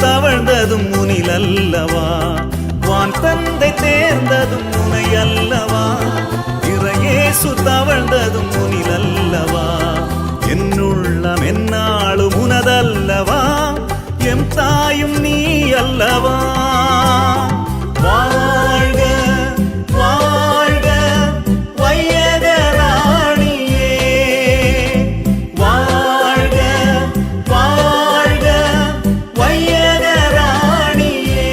தவழ்ந்ததும் உனில் அல்லவா, வான் தந்தை தேர்ந்ததும் உனை அல்லவா, இறையேசு தவழ்ந்ததும் உனில் அல்லவா, என்னுள்ளம் என்னாலும் உனதல்லவா, எம் தாயும் நீ அல்லவா. வாழ்க வாழ்க வையக ராணியே, வாழ்க வாழ்க வையக ராணியே.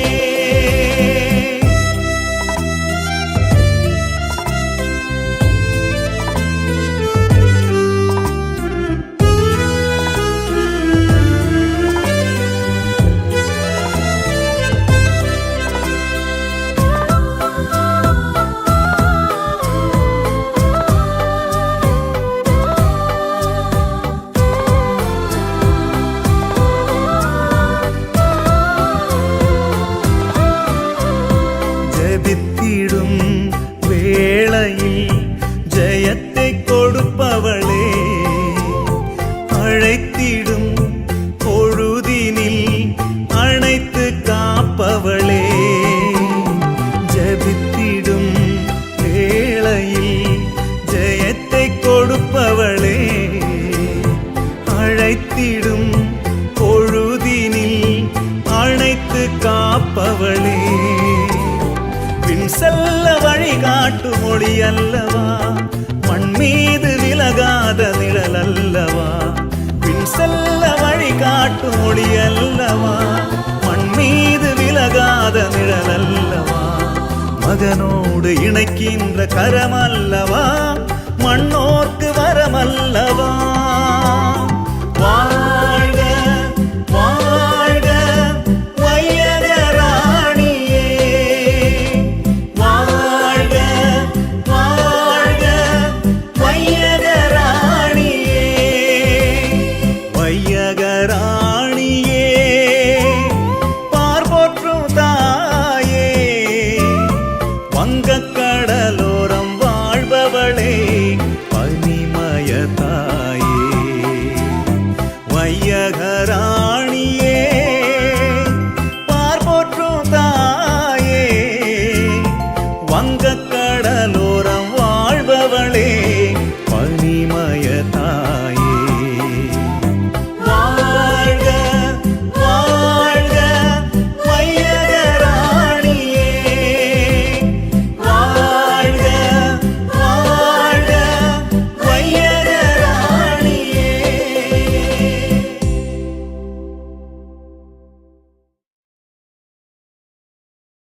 ஜெபித்திடும் வேளையில் ஜெயத்தை கொடுப்பவளே, அழைத்திடும் பொழுதினில் அணைத்து காப்பவளே, ஜெபித்திடும் வேளையில் ஜெயத்தை கொடுப்பவளே, அழைத்திடும் பொழுதினில் அணைத்து காப்பவளே, பின் செல்ல வழிகாட்டு மொழி அல்லவா, மண் மீது விலகாத நிழல் அல்லவா, பின் செல்ல வழிகாட்டு மொழி அல்லவா, மண் மீது விலகாத நிழல் அல்லவா, மகனோடு இணைக்கின்ற கரம் அல்லவா, மண்ணோர்க்கு வரமல்லவா.